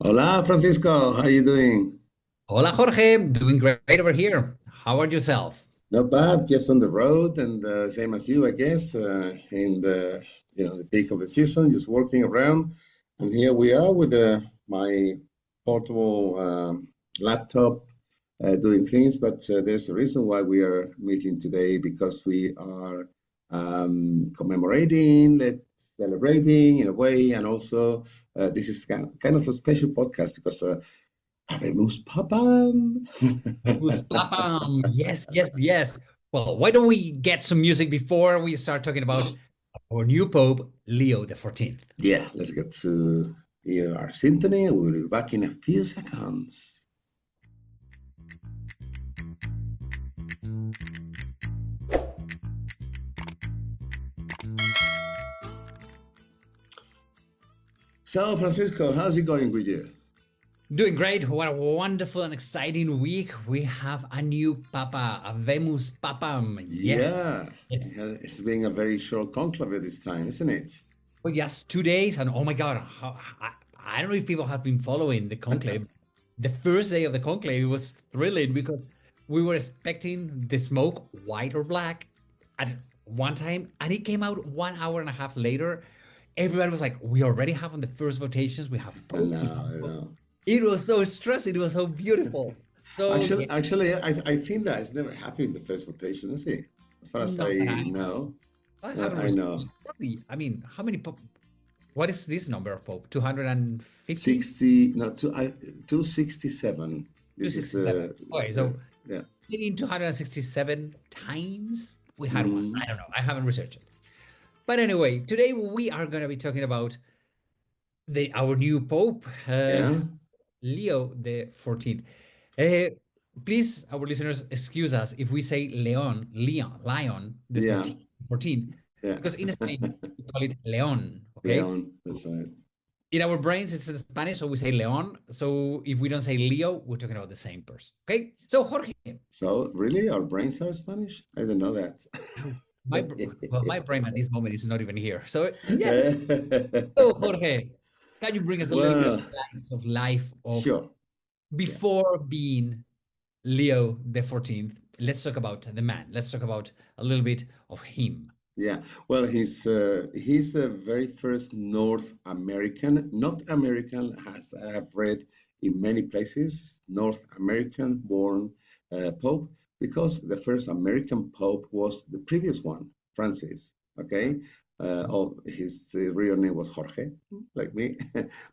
Hola, Francisco. How you doing? Hola Jorge, doing great over here. How are yourself? Not bad. Just on the road, and same as you, I guess. In the the peak of the season, just working around. And here we are with my portable laptop, doing things. But there's a reason why we are meeting today because we are commemorating, celebrating in a way, and also this is kind of a special podcast because. Habemos papam. Who's Papa? Yes, yes, yes. Well, why don't we get some music before we start talking about our new Pope, Leo the 14th? Yeah, let's get to hear our symphony. We'll be back in a few seconds. So, Francisco, how's it going with you? Doing great. What a wonderful and exciting week. We have a new Papa, a Vemus Papam. Yes. Yeah, Yes. it's been a very short conclave this time, isn't it? Well, yes, 2 days. And oh my God, I don't know if people have been following the conclave. The first day of the conclave was thrilling because we were expecting the smoke, white or black, at one time, and it came out 1 hour and a half later. Everybody was like, "We already have on the first votations. We have I Pope." know, I know. It was so stressing. It was so beautiful. So Actually, yeah, actually, I think that it's never happened in the first rotation, is it? As far as not that I I know. know, I haven't I received. know. Probably. I mean, how many Pope? What is this number of Pope? 250? 60, no, 267. This is 267. Okay, so yeah. in 267 times we had one. Mm, I don't know. I haven't researched it. But anyway, today we are going to be talking about the our new Pope, yeah, Leo the 14th. Uh, please, our listeners, excuse us if we say Lion the yeah, 14th, yeah. because in Spain we call it León. Okay, Leon, that's right. in our brains it's in Spanish, so we say León. So if we don't say Leo, we're talking about the same person. Okay, so Jorge, So, really, our brains are Spanish? I didn't know that. my brain at this moment is not even here. So yeah. So Jorge, can you bring us a little bit of Well, slice of life of sure. Yeah. before being Leo the 14th? Let's talk about the man. Let's talk about a little bit of him. Yeah, well, he's the very first North American, not American, as I have read in many places, North American born Pope, because the first American Pope was the previous one, Francis. Okay, his real name was Jorge, like me,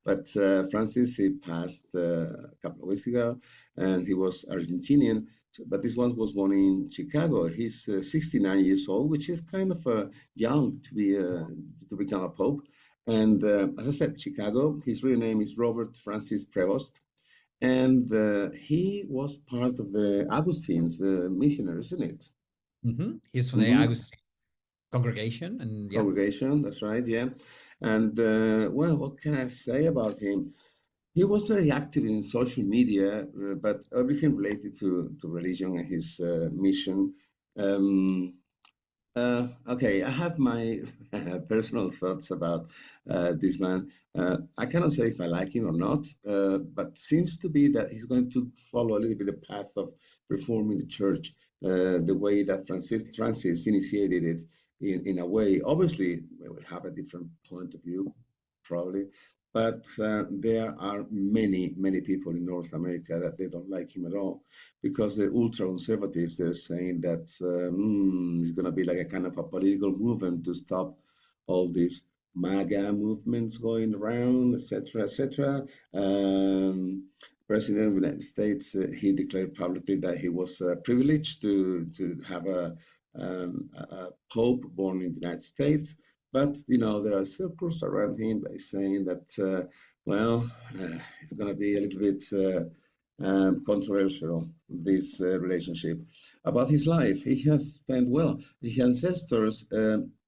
but Francis he passed a couple of weeks ago, and he was Argentinian, but this one was born in Chicago. He's 69 years old, which is kind of young to become a pope. And as I said, Chicago. His real name is Robert Francis Prevost, and he was part of the Augustines, the missionary, isn't it? He's from the Hmm. Augustine congregation, and yeah. Congregation, that's right, yeah. And well, what can I say about him? He was very active in social media, but everything related to religion and his mission. Um, okay, I have my personal thoughts about this man. I cannot say if I like him or not, but seems to be that he's going to follow a little bit the path of reforming the church, the way that Francis initiated it in a way. Obviously, we have a different point of view, probably, but there are many people in North America that they don't like him at all because the ultra conservatives they're saying that it's going to be like a kind of a political movement to stop all these MAGA movements going around, etc., etc. President of the United States he declared publicly that he was privileged to have a pope born in the United States. But there are circles around him by saying that well, it's going to be a little bit controversial, this relationship. About his life, he has spent, well, his ancestors,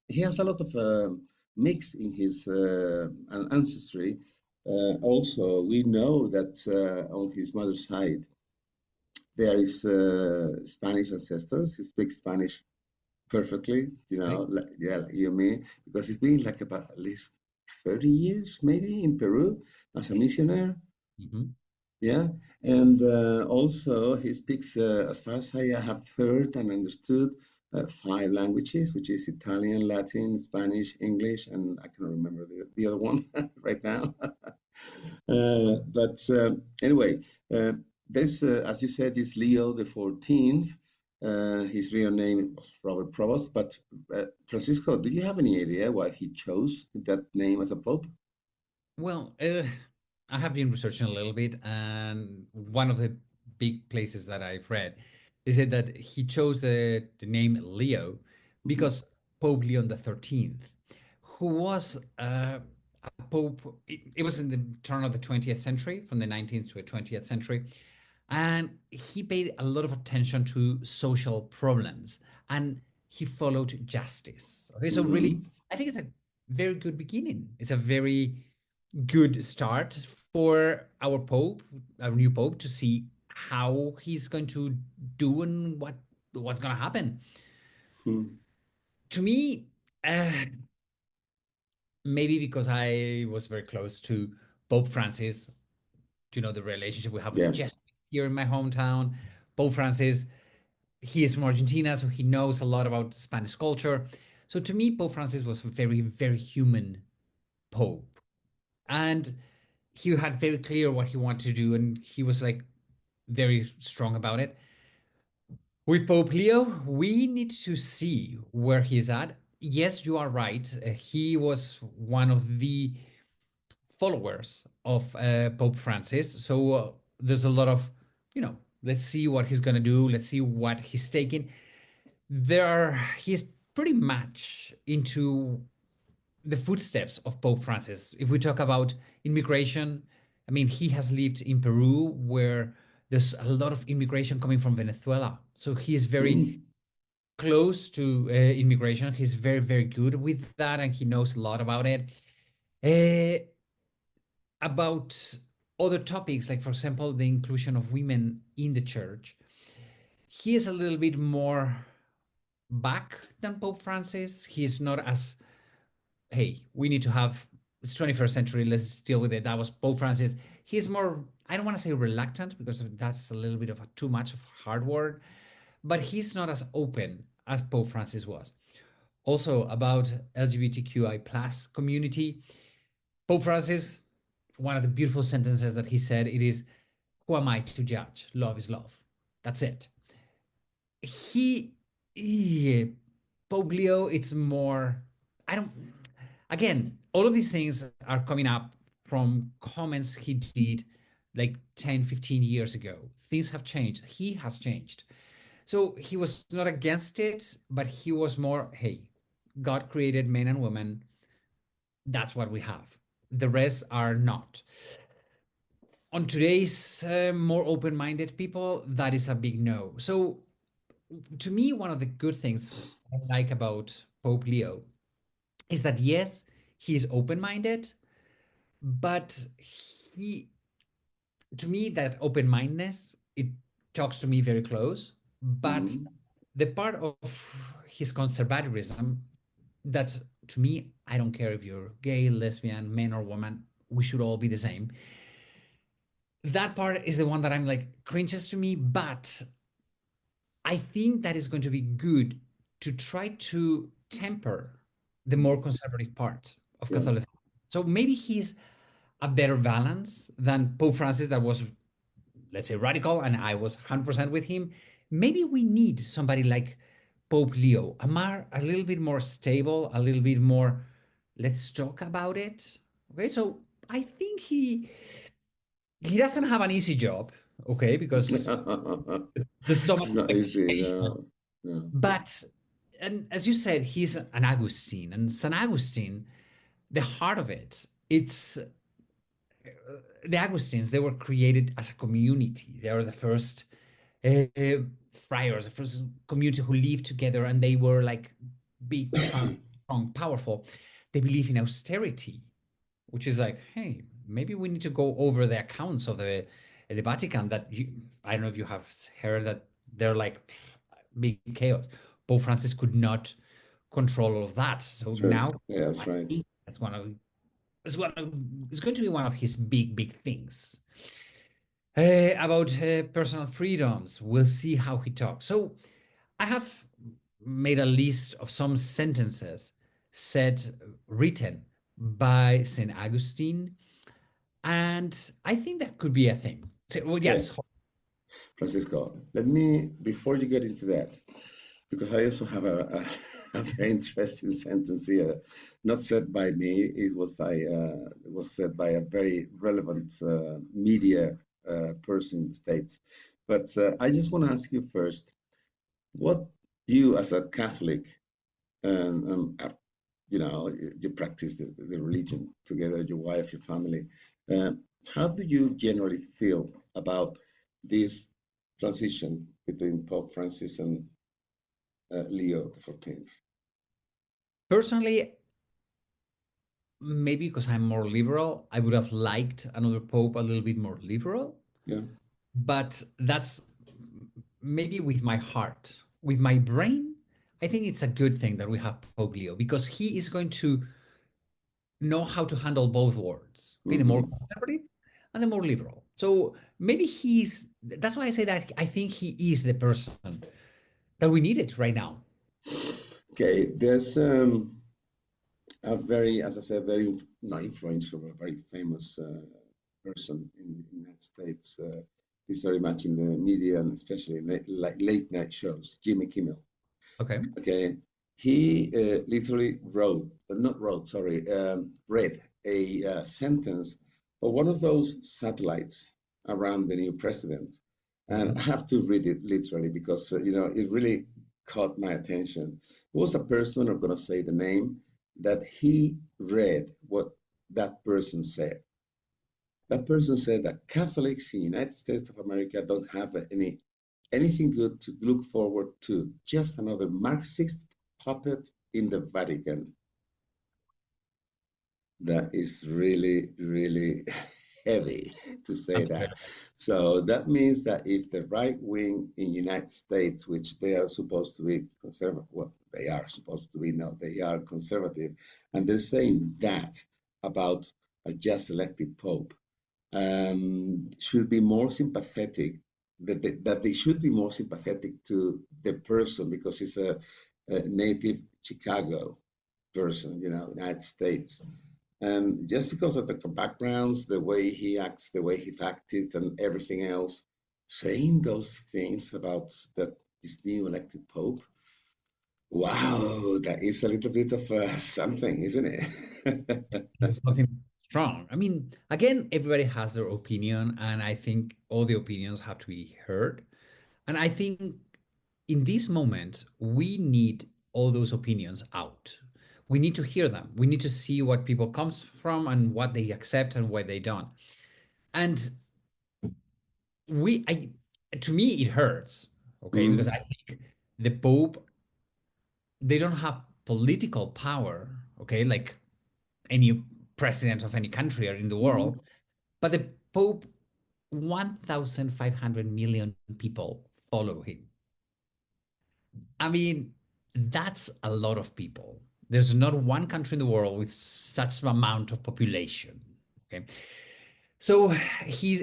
he has a lot of mix in his ancestry. Also, we know that on his mother's side, there is Spanish ancestors. He speaks Spanish perfectly, Right? yeah, like you and me, because he's been like about at least 30 years maybe in Peru as a Yes. missionary. Mhm. Yeah, and also he speaks, as far as I have heard and understood, five languages, which is Italian, Latin, Spanish, English, and I cannot remember the other one right now. But anyway, uh, there's, as you said, this Leo the 14th. His real name was Robert Provost, but Francisco, do you have any idea why he chose that name as a pope? Well, I have been researching a little bit, and one of the big places that I've read, they said that he chose the name Leo Mhm. because Pope Leon the 13th, who was a pope, it was in the turn of the 20th century, from the 19th to the 20th century, and he paid a lot of attention to social problems, and he followed justice. Okay, so really, Mhm. I think it's a very good beginning. It's a very good start for our pope, our new pope, to see how he's going to do and what's going to happen. Mhm. To me, uh, maybe because I was very close to Pope Francis, the relationship we have with the Yeah. Jesuits here in my hometown. Pope Francis, he is from Argentina, so he knows a lot about Spanish culture. So to me, Pope Francis was a very, very human pope. And he had very clear what he wanted to do, and he was like very strong about it. With Pope Leo, we need to see where he's at. Yes, you are right. He was one of the followers of Pope Francis. So there's a lot of, let's see what he's going to do. Let's see what he's taking. He's pretty much into the footsteps of Pope Francis. If we talk about immigration, I mean, he has lived in Peru where there's a lot of immigration coming from Venezuela. So he is very Mhm. close to immigration. He's very, very good with that, and he knows a lot about it. Uh, about other topics, like, for example, the inclusion of women in the church, he is a little bit more back than Pope Francis. He's not as, hey, we need to have, it's 21st century, let's deal with it. That was Pope Francis. He's more, I don't want to say reluctant because that's a little bit of a too much of a hard word, but he's not as open as Pope Francis was. Also about LGBTQI plus community, Pope Francis, one of the beautiful sentences that he said, it is, who am I to judge? Love is love. That's it. He, yeah, Pope Leo, it's more, I don't, again, all of these things are coming up from comments he did like 10, 15 years ago. Things have changed. He has changed. So he was not against it, but he was more, hey, God created men and women. That's what we have. The rest are not. On today's more open minded people, that is a big no. So, to me, one of the good things I like about Pope Leo is that, yes, he's open minded, but he, to me, that open mindedness, it talks to me very close. But Mhm. the part of his conservatism that, to me, I don't care if you're gay, lesbian, man or woman, we should all be the same. That part is the one that I'm like cringes to me, but I think that is going to be good to try to temper the more conservative part of Yeah. Catholicism. So maybe he's a better balance than Pope Francis, that was, let's say, radical, and I was 100% with him. Maybe we need somebody like Pope Leo, a little bit more stable, a little bit more, let's talk about it. Okay, so I think he doesn't have an easy job, okay, because there's so much It's not easy. expectation. No. No. But, and as you said, he's an Augustine, and St. Augustine, the heart of it, it's the Augustines. They were created as a community. They are the first uh, friars, the first community who lived together, and they were like big, strong, powerful. They believe in austerity, which is like, hey, maybe we need to go over the accounts of the Vatican. I don't know if you have heard that they're like big chaos. Pope Francis could not control all of that, so Sure. now Yeah, that's I right. think that's one of it's going to be one of his big things. About personal freedoms. We'll see how he talks. So I have made a list of some sentences said, written by St. Augustine, and I think that could be a thing. So, well, Okay, yes. Francisco, let me, before you get into that, because I also have a very interesting sentence here, not said by me, it was said by a very relevant media person in the States. But I just want to ask you first, what you as a Catholic, and you know, you practice the religion together, your wife, your family. Uh, how do you generally feel about this transition between Pope Francis and Leo XIV? Personally, maybe because I'm more liberal, I would have liked another pope a little bit more liberal, Yeah. but that's maybe with my heart. With my brain, I think it's a good thing that we have Pope Leo because he is going to know how to handle both worlds, okay, the more Hmm. conservative and the more liberal. So maybe that's why I say that I think he is the person that we needed right now. Okay, there's a very, as I said, very not influential, but very famous person in the United States. He's very much in the media and especially in like late night shows, Jimmy Kimmel. Okay. Okay, he literally read a sentence of one of those satellites around the new president, and I Mhm. have to read it literally because you know it really caught my attention. It was a person, I'm going to say the name, that he read what that person said. That person said that Catholics in the United States of America don't have anything good to look forward to, just another Marxist puppet in the Vatican. That is really, really heavy to say that. Absolutely. So that means that if the right wing in United States, which they are supposed to be conservative, well, they are supposed to be, no, they are conservative, and they're saying that about a just elected pope, should be more sympathetic, that they should be more sympathetic to the person because he's a native Chicago person, you know, United States. And just because of the backgrounds, the way he acts, the way he acted, and everything else, saying those things about that this new elected pope, wow, that is a little bit of something, isn't it? This is something strong. I mean, again, everybody has their opinion, and I think all the opinions have to be heard. And I think in this moment, we need all those opinions out. We need to hear them. We need to see what people comes from and what they accept and what they don't. And I, to me, it hurts. Okay, because Mm, I think the Pope, they don't have political power. Okay, like any president of any country or in the mhm, world, but the Pope, 1,500 million people follow him. I mean, that's a lot of people. There's not one country in the world with such an amount of population. Okay. So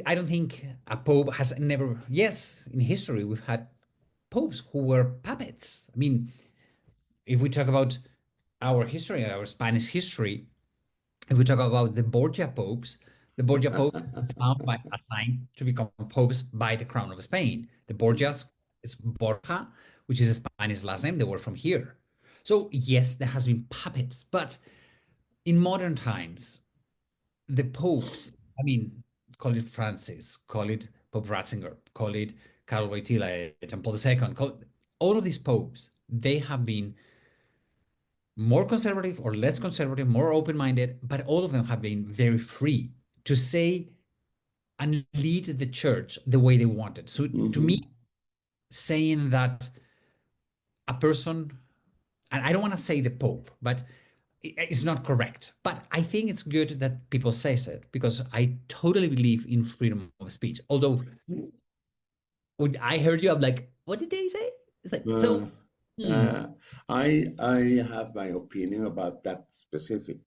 I don't think a pope has never, yes, in history, we've had popes who were puppets. I mean, if we talk about our history, our Spanish history, if we talk about the Borgia popes, the Borgia popes was found by assigned to become popes by the crown of Spain. The Borgias is Borja, which is a Spanish last name. They were from here. So yes, there has been puppets, but in modern times, the popes, I mean, call it Francis, call it Pope Ratzinger, call it Karol Wojtyla, John Paul II, all of these popes, they have been more conservative or less conservative, more open minded, but all of them have been very free to say and lead the church the way they wanted. So to me, mhm. saying that a person, and I don't want to say the Pope, but it's not correct. But I think it's good that people say it because I totally believe in freedom of speech. Although when I heard you, I'm like, what did they say? It's like, Uh, so, hmm, uh, I have my opinion about that specific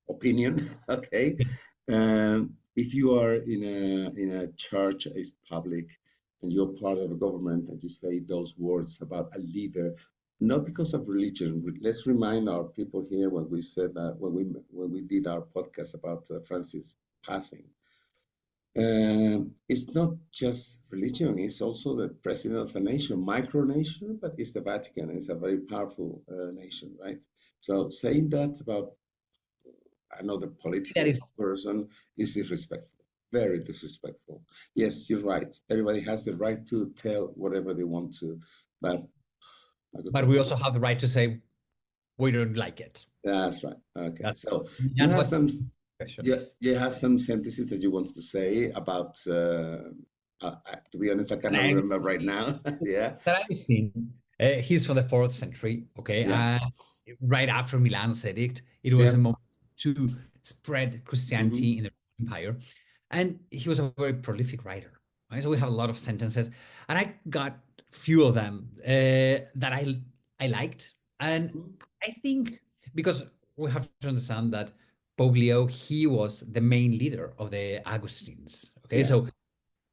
opinion. Okay, if you are in a church, it's public, and you're part of a government, and you say those words about a leader, not because of religion. Let's remind our people here when we said that when we did our podcast about Francis passing. It's not just religion, it's also the president of a nation, micronation, but it's the Vatican. It's a very powerful nation, right? So saying that about another That political is, person is disrespectful, very disrespectful. Yes, you're right. Everybody has the right to tell whatever they want to, but my but we goodness. also have the right to say we don't like it. That's right. Okay, That's so you that's have what some question you, is. you have some sentences that you wanted to say about to be honest, I cannot And remember right now. Yeah, St. Augustine, he's from the fourth century, okay? yeah, Right after Milan's edict, it was yeah. a moment to spread Hmm. Christianity in the Empire. And he was a very prolific writer, right? So we have a lot of sentences. And I got few of them that I liked. And I think because we have to understand that Pope Leo, he was the main leader of the Augustines, okay? Yeah. So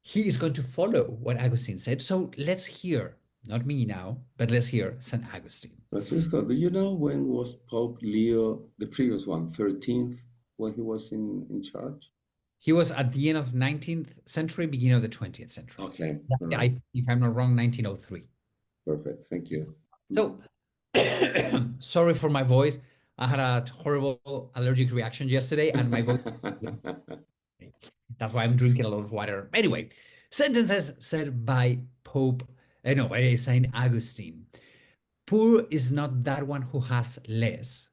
he is going to follow what Augustine said. So let's hear, not me now, but let's hear St. Augustine. Francisco, do you know when was Pope Leo, the previous one, 13th, when he was in charge? He was at the end of 19th century, beginning of the 20th century. Okay, all Yeah, right, if I'm not wrong, 1903. perfect. Thank you. So sorry for my voice. I had a horrible allergic reaction yesterday, and my voice. That's why I'm drinking a lot of water. Anyway, sentences said by Pope, no, by Saint Augustine. Poor is not that one who has less.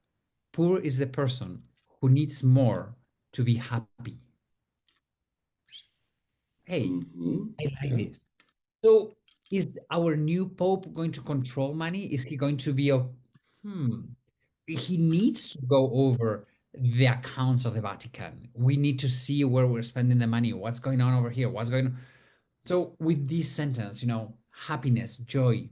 Poor is the person who needs more to be happy. Hey, Hmm. I like Yeah. this. So, is our new Pope going to control money? Is he going to be a, hmm, he needs to go over the accounts of the Vatican. We need to see where we're spending the money, what's going on over here, what's going on. So, with this sentence, happiness, joy,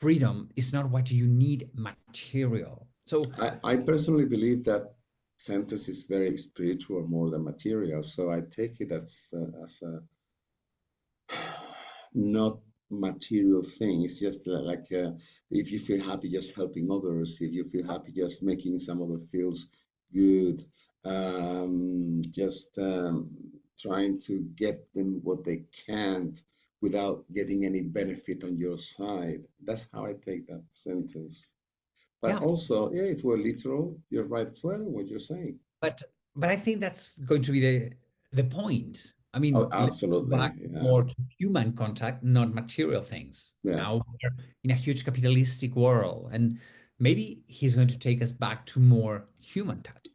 freedom is not what you need material. So, I personally believe that sentence is very spiritual more than material. So I take it as a not material thing. It's just like if you feel happy just helping others, if you feel happy just making some other feels good, just trying to get them what they can't without getting any benefit on your side. That's how I take that sentence. But yeah, also, yeah, if we're literal, you're right as well, what you're saying. but I think that's going to be the point. I Oh, mean, let's go absolutely. back Yeah. more to human contact, not material things. Yeah. Now we're in a huge capitalistic world, and maybe he's going to take us back to more human touch.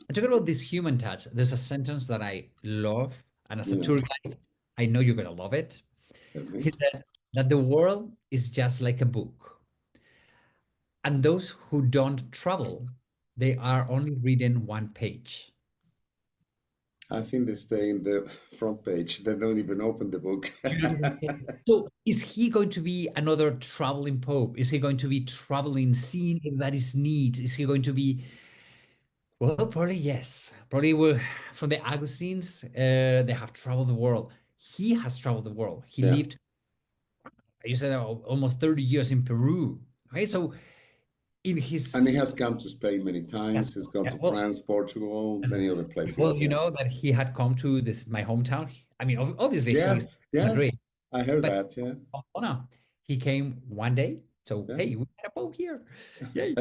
And talking about this human touch, there's a sentence that I love, and as a Yeah. tour guide, I know you're gonna love it. Tell me. He said that the world is just like a book, and those who don't travel, they are only reading one page. I think they stay in the front page. They don't even open the book. You don't even get it. So is he going to be another traveling pope? Is he going to be traveling, seeing everybody's needs? Is he going to be, well, probably yes. Probably will from the Augustines, they have traveled the world. He has traveled the world. He Yeah. lived, you said almost 30 years in Peru. Right? So in And he his has come to Spain many yes, times. He's gone yeah, to well, France, Portugal, many other well, places. you Yeah. know that he had come to this my hometown. I mean, obviously Yeah. he's Yeah. Madrid, I heard but that. Yeah. oh no, he came one day. So Yeah. hey, we got a boat here. Yay.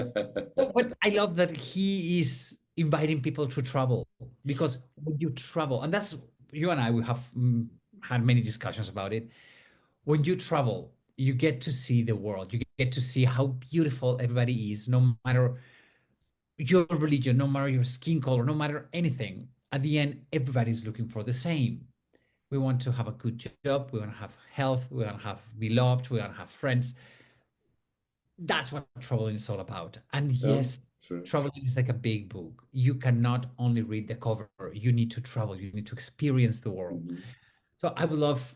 So, but I love that he is inviting people to travel because when you travel, and that's you and I, we have had many discussions about it. When you travel, you get to see the world. You get to see how beautiful everybody is, no matter your religion, no matter your skin color, no matter anything. At the end, everybody's looking for the same. We want to have a good job. We want to have health. We want to have beloved. We want to have friends. That's what traveling is all about. And Yeah. yes, True. traveling is like a big book. You cannot only read the cover. You need to travel. You need to experience the world. Hmm. So I would love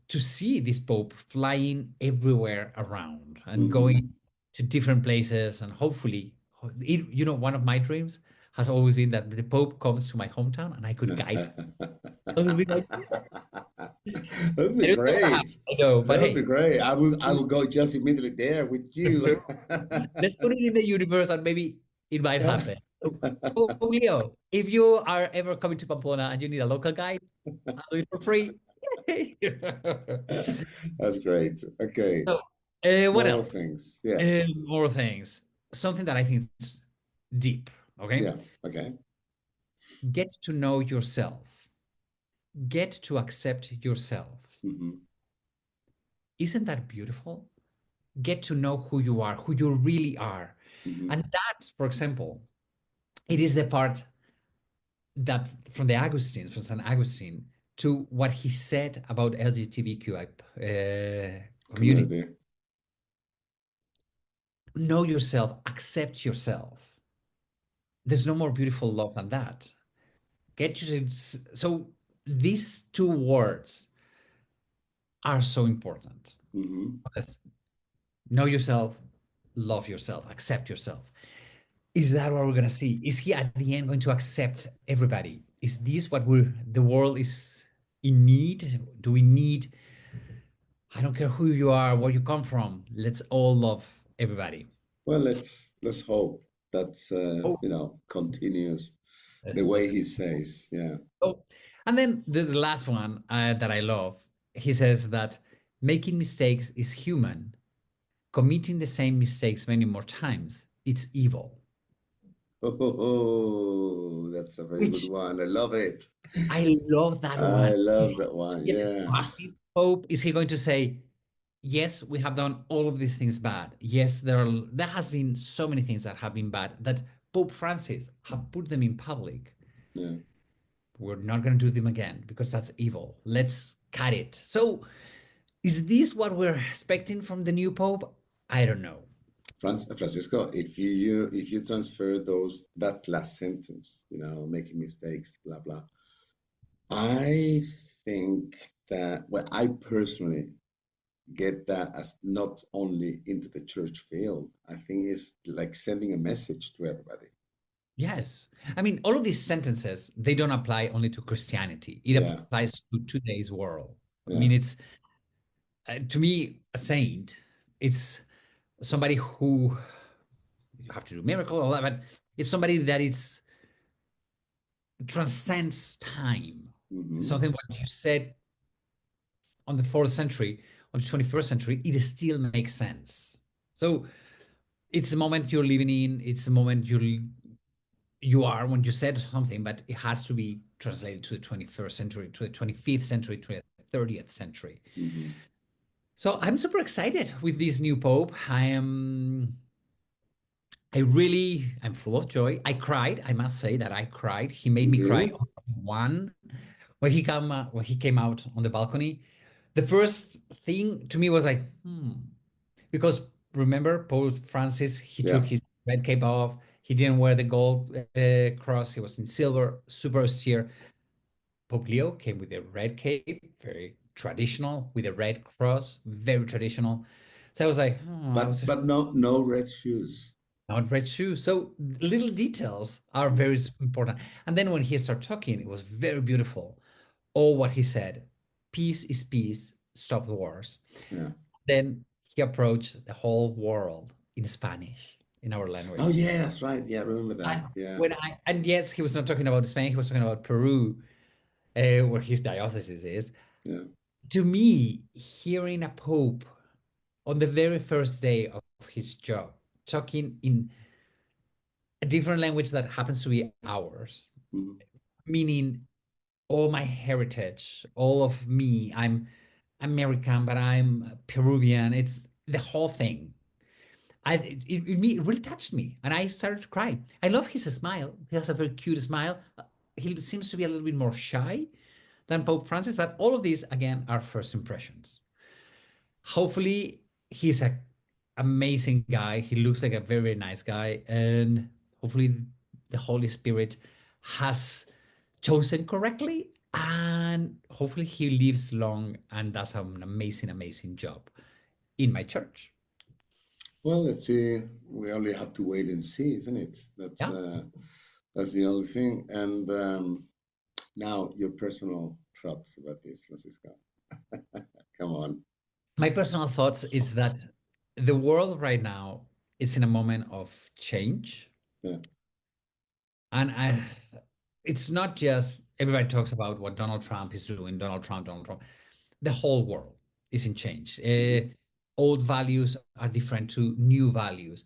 to see this Pope flying everywhere around and Hmm. going to different places. And hopefully, one of my dreams has always been that the Pope comes to my hometown and I could guide. That would be like, That'd be I don't know what happened, great. I know, but That would be hey, great. I would go just immediately there with you. let's put it in the universe and maybe it might happen. So, oh, Leo, if you are ever coming to Pamplona and you need a local guide, I'll do it for free. That's great. Okay. So, what More else? things. Yeah. More things. Something that I think is deep. Okay. Yeah. Okay. Get to know yourself. Get to accept yourself. Hmm. Isn't that beautiful? Get to know who you are, who you really are. Hmm. And that, for example, it is the part that from the Augustine, from St. Augustine, to what he said about LGBTQI community. Community. Know yourself, accept yourself. There's no more beautiful love than that. Get you to, so these two words are so important. Hmm. Yes. Know yourself, love yourself, accept yourself. Is that what we're going to see? Is he at the end going to accept everybody? Is this what the world is in need? Do we need, I don't care who you are, where you come from, let's all love everybody. Well, let's hope that Oh, continues the way let's he says. Yeah. go. And then there's the last one that I love. He says that making mistakes is human. Committing the same mistakes many more times, it's evil. Oh, that's a very good Which one. I love it. I love that I one. love that one. Yes, Yeah. Pope, is he going to say, yes, we have done all of these things bad. Yes, there has been so many things that have been bad that Pope Francis have put them in public. Yeah. We're not going to do them again because that's evil. Let's cut it. So, is this what we're expecting from the new Pope? I don't know. Francisco, if you transfer that last sentence, making mistakes, blah blah, I think that, well, I personally get that as not only into the church field. I think it's like sending a message to everybody. Yes. I mean, all of these sentences, they don't apply only to Christianity. It Yeah, applies to today's world. I yeah. mean, it's to me, a saint, it's somebody who you have to do miracle, all that, but it's somebody that is transcends time. Hmm. Something what you said on the 4th century, on the 21st century, it still makes sense. So it's the moment you're living in, it's the moment you are when you said something, but it has to be translated to the 21st century, to the 25th century, to the 30th century. Hmm. So I'm super excited with this new Pope. I'm full of joy. I cried. I must say that I cried. He made You me cry did? on one when he came out on the balcony. The first thing to me was like, because remember Pope Francis, he Yeah. took his red cape off. He didn't wear the gold cross. He was in silver, super austere. Pope Leo came with a red cape, very traditional, with a red cross, very traditional. So I was like, oh, I was But just but no red shoes. not red shoes. So little details are very important. And then when he started talking, it was very beautiful. All what he said, peace is peace, stop the wars. Yeah. Then he approached the whole world in Spanish, in our language. Oh yeah, that's right. Yeah, I remember that. And Yeah. and yes, he was not talking about Spain, he was talking about Peru, where his diocese is. Yeah. To me, hearing a pope on the very first day of his job talking in a different language that happens to be ours, Mhm. meaning all my heritage, all of me, I'm American, but I'm Peruvian. It's the whole thing. It really touched me, and I started to cry. I love his smile. He has a very cute smile. He seems to be a little bit more shy than Pope Francis, but all of these again are first impressions. Hopefully, he's a amazing guy. He looks like a very, very nice guy, and hopefully, the Holy Spirit has chosen correctly, and hopefully, he lives long and does an amazing, amazing job in my church. Well, let's see. We only have to wait and see, isn't it? That's Yeah. uh, that's the only thing. And Now, your personal thoughts about this, Francisco. Come on. My personal thoughts is that the world right now is in a moment of change. Yeah. And it's not just everybody talks about what Donald Trump is doing, Donald Trump, Donald Trump. The whole world is in change. Old values are different to new values.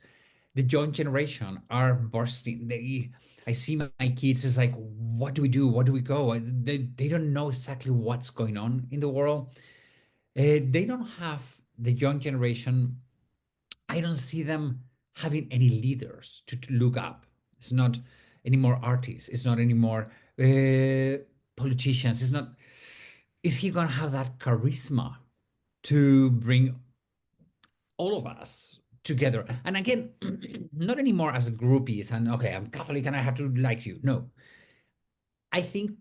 The young generation are bursting. I see my kids, it's like, what do we do? What do we go? They don't know exactly what's going on in the world. They don't have the young generation. I don't see them having any leaders to look up. It's not anymore artists. It's not anymore politicians. It's not. Is he gonna have that charisma to bring all of us together? And again, not anymore as groupies and okay, I'm Catholic and I have to like you. No, I think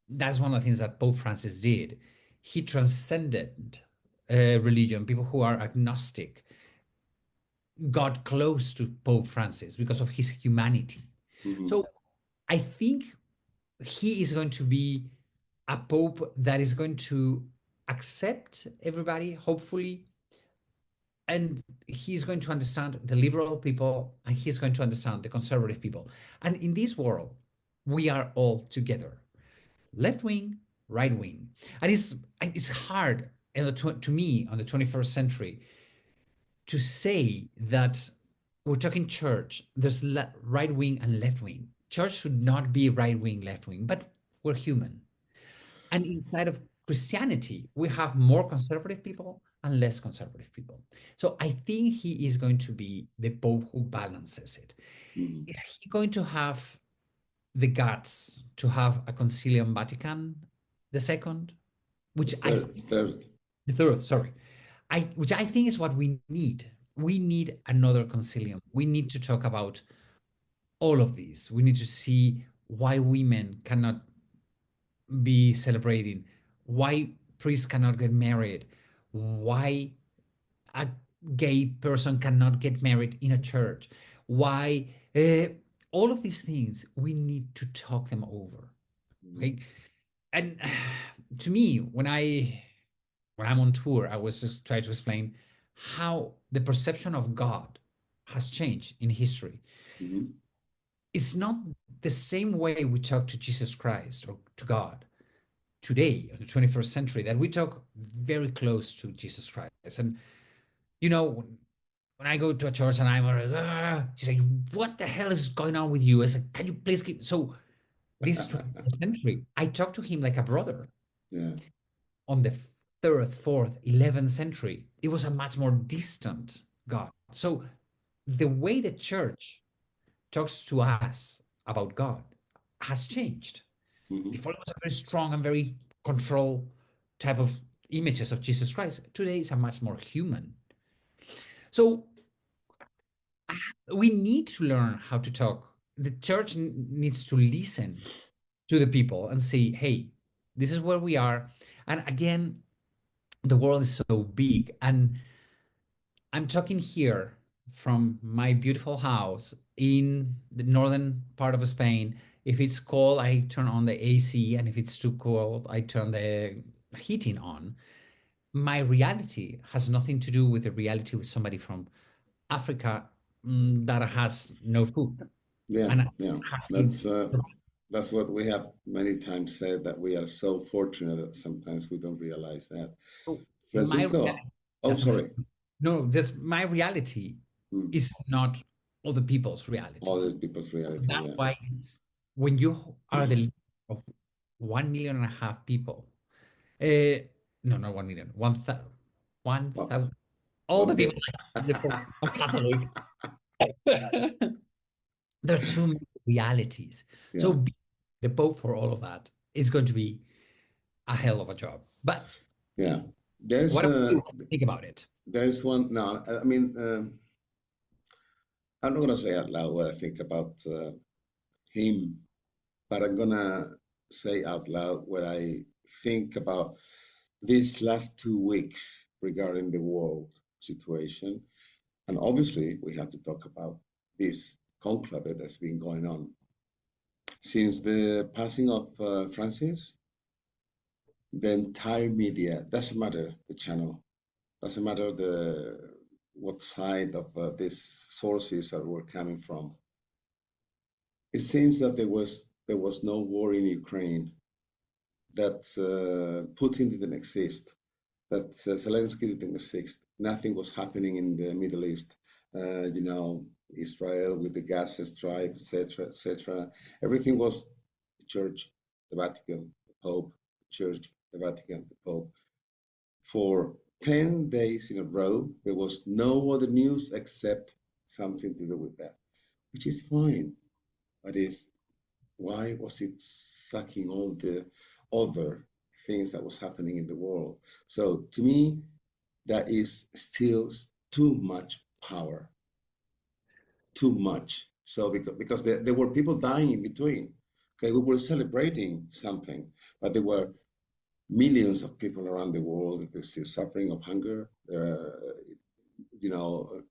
that's one of the things that Pope Francis did. He transcended religion. People who are agnostic got close to Pope Francis because of his humanity. Mm-hmm. So I think he is going to be a pope that is going to accept everybody, hopefully, and he's going to understand the liberal people and he's going to understand the conservative people. And in this world, we are all together, left wing, right wing, and it's hard to me on the 21st century to say that we're talking church, there's right wing and left wing. Church should not be right wing, left wing, but we're human. And inside of Christianity, we have more conservative people and less conservative people. So I think he is going to be the Pope who balances it. Mm-hmm. Is he going to have the guts to have a Concilium Vatican II, which Third. the third, sorry, which I think is what we need. We need another concilium. We need to talk about all of these. We need to see why women cannot be celebrating, why priests cannot get married, why a gay person cannot get married in a church, why all of these things, we need to talk them over. Okay. And to me, when I'm on tour, I was just trying to explain how the perception of God has changed in history. Mm-hmm. It's not the same way we talk to Jesus Christ or to God today in the 21st century that we talk very close to Jesus Christ. And you know, when I go to a church and I'm like, she's like, what the hell is going on with you? I said, can you please keep so this 21st century, I talk to him like a brother. Yeah. On the 3rd, 4th, 11th century, it was a much more distant God. So the way the church talks to us about God has changed. Mm-hmm. Before it was a very strong and very control type of images of Jesus Christ. Today it's a much more human. So we need to learn how to talk. The church needs to listen to the people and say, hey, this is where we are. And again, the world is so big. And I'm talking here from my beautiful house in the northern part of Spain. If it's cold, I turn on the AC, and if it's too cold, I turn the heating on. My reality has nothing to do with the reality with somebody from Africa that has no food. Yeah. And Yeah. That's what we have many times said, that we are so fortunate that sometimes we don't realize that. so my Francisco. Oh, that's okay. sorry. No, this my reality is not other people's Other realities. people's reality. That's Yeah. why it's when you are the leader of 1.5 million people. No, not 1 million, 1,000. All the Okay. people like the Pope are Catholic. There are too many realities. So Yeah. being the Pope for all of that is going to be a hell of a job. But Yeah. There's what about you think about it? there's one. No, I mean, I'm not gonna say out loud what I think about him, but I'm gonna say out loud what I think about these last 2 weeks regarding the world situation. And obviously, we have to talk about this conclave that's been going on Since the passing of Francis, the entire media, doesn't matter the channel, doesn't matter what side of these sources that were coming from. It seems that there was no war in Ukraine, that Putin didn't exist, that Zelensky didn't exist. Nothing was happening in the Middle East. Israel with the Gaza Strip, etc., etc. Everything was the Church, the Vatican, the Pope, the Church, the Vatican, the Pope. For 10 days in a row, there was no other news except something to do with that, which is fine. But why was it sucking all the other things that was happening in the world? So to me, that is still too much power, too much. So because there were people dying in between. Okay, we were celebrating something, but there were millions of people around the world that are still suffering of hunger, you know,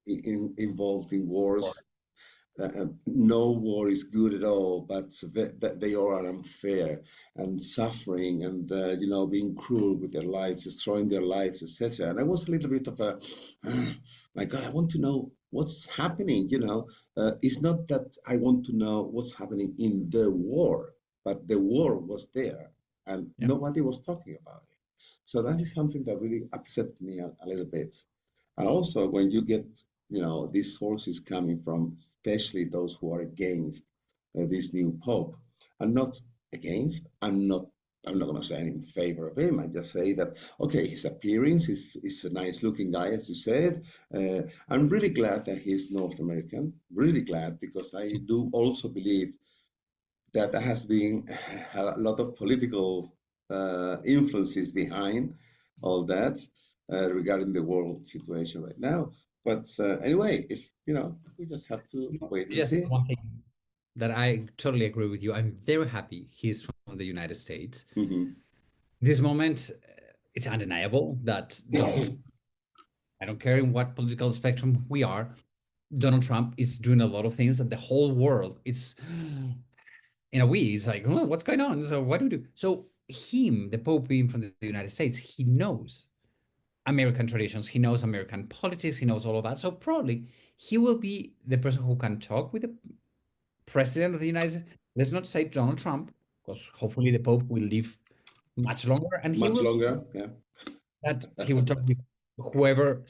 involved in wars. No war is good at all, but that they all are unfair and suffering and being cruel with their lives, destroying their lives, etc. And I was a little bit of a, my God, I want to know what's happening. It's not that I want to know what's happening in the war, but the war was there and Yeah. nobody was talking about it. So that is something that really upset me a little bit. And also when you get these sources coming from, especially those who are against this new pope. I'm not against. I'm not going to say I'm in favor of him. I just say that okay, his appearance is a nice-looking guy, as you said. I'm really glad that he's North American. Really glad because I do also believe that there has been a lot of political influences behind all that regarding the world situation right now. But anyway, we just have to wait and Just see. one thing that I totally agree with you. I'm very happy he's from the United States. Mm-hmm. This moment, it's undeniable that Donald Trump, I don't care in what political spectrum we are, Donald Trump is doing a lot of things that the whole world is in a way, it's like, oh, what's going on? So what do we do? So him, the Pope being from the United States, he knows American traditions, he knows American politics, he knows all of that. So probably he will be the person who can talk with the president of the United States. Let's not say Donald Trump, because hopefully the Pope will live much longer, and he Much will longer, yeah. that he will talk with whoever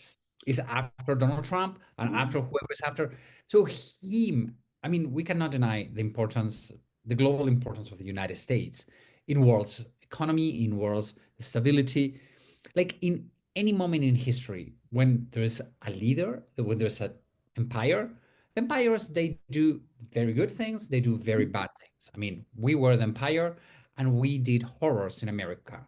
is after Donald Trump and after whoever is after. So him, I mean, we cannot deny the importance, the global importance of the United States in world's economy, in world's stability. Like in any moment in history, when there's a leader, when there's an empire, empires, they do very good things, they do very bad things. I mean, we were the empire and we did horrors in America.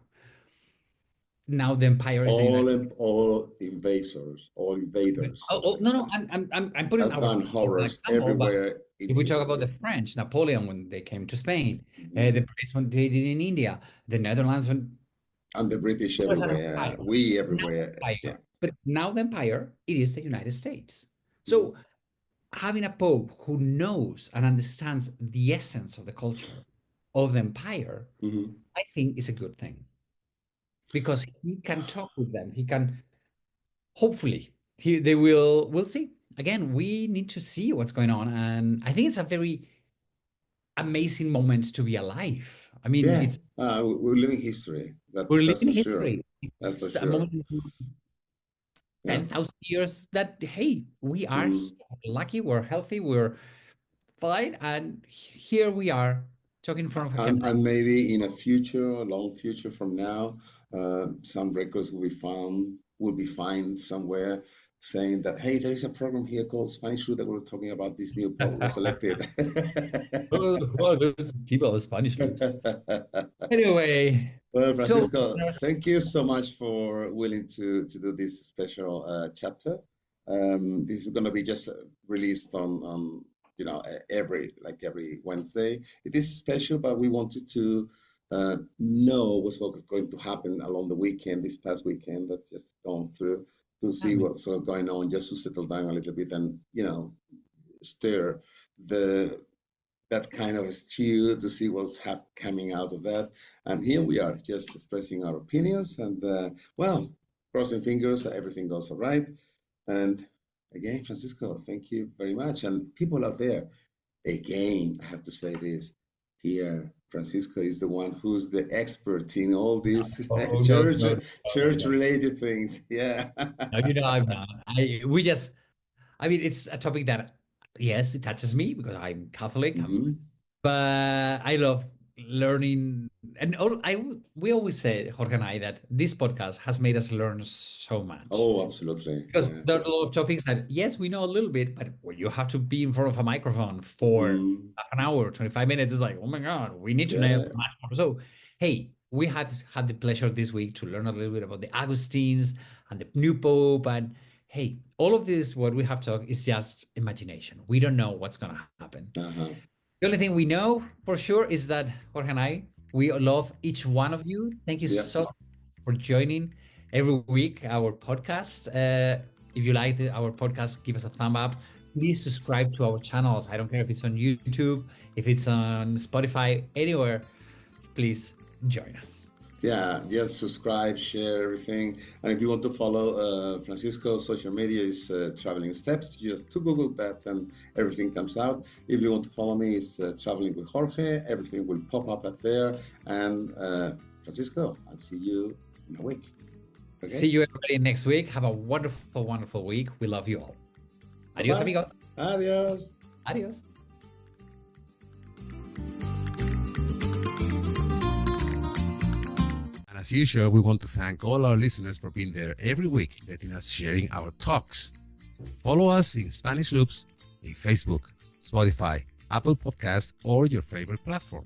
Now the empire is the United States. All invaders, all invaders, No, no, I'm putting have our done Spain as an horrors example, but everywhere in if we talk about history. the French, Napoleon when they came to Spain, Mm-hmm. the British when they did in India, the Netherlands when And the British it was an everywhere, empire. we Now everywhere, yeah. empire, but now the empire it is the United States. Mm-hmm. So having a pope who knows and understands the essence of the culture of the empire, Mm-hmm. I think is a good thing because he can talk with them. He can hopefully they will we'll see again. We need to see what's going on, and I think it's a very amazing moment to be alive. I mean, Yeah, it's we're living history. we're That's living for sure. history. That's for It's a sure. moment in Yeah. 10,000 years that hey, we are Mm. here. Lucky, we're healthy, we're fine, and here we are talking in front of a camera. And maybe in a future, a long future from now, some records will be found somewhere saying that, hey, there is a program here called Spanish Root that we're talking about this new pope was elected. Well, those people are Spanish loops. Anyway, Well, so Francisco, thank you so much for willing to do this special chapter. This is going to be just released on every Wednesday. It is special, but we wanted to know what's going to happen along the weekend, this past weekend that just gone through, to see what's going on, just to settle down a little bit and stir the that kind of stew to see what's coming out of that. And here we are, just expressing our opinions, and well, crossing fingers that everything goes all right. And again, Francisco, thank you very much. And people out there, again, I have to say this here. Francisco is the one who's the expert in all these Oh, no, church no, no, church no. related things. Yeah. No, I'm not. I mean, it's a topic that, yes, it touches me because I'm Catholic. Mhm. But I love learning, and we always say, Jorge and I, that this podcast has made us learn so much. Oh, absolutely. Because Yeah. there are a lot of topics that, yes, we know a little bit, but when you have to be in front of a microphone for Mm, half an hour, 25 minutes, it's like, oh my God, we need to know yeah. much more. So, hey, we had the pleasure this week to learn a little bit about the Augustines and the new Pope. And hey, all of this, what we have talked, is just imagination. We don't know what's going to happen. Uh-huh. The only thing we know for sure is that Jorge and I, we love each one of you. Thank you Yeah. so much for joining every week our podcast. If you like our podcast, give us a thumb up. Please subscribe to our channels. I don't care if it's on YouTube, if it's on Spotify, anywhere. Please join us. Yeah, just subscribe, share everything. And if you want to follow Francisco's social media is Traveling Steps. Just to Google that and everything comes out. If you want to follow me, it's Traveling with Jorge. Everything will pop up at there. And Francisco, I'll see you in a week. Okay? See you everybody next week. Have a wonderful, wonderful week. We love you all. Adios, Bye-bye. amigos. Adios. Adios. And as usual, we want to thank all our listeners for being there every week, letting us sharing our talks. Follow us in Spanish Loops in Facebook, Spotify, Apple Podcast, or your favorite platform.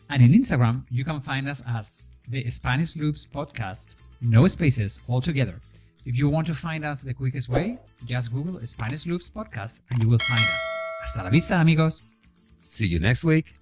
And in Instagram, you can find us as the Spanish Loops Podcast, no spaces, all together. If you want to find us the quickest way, just Google Spanish Loops Podcast and you will find us. Hasta la vista, amigos. See you next week.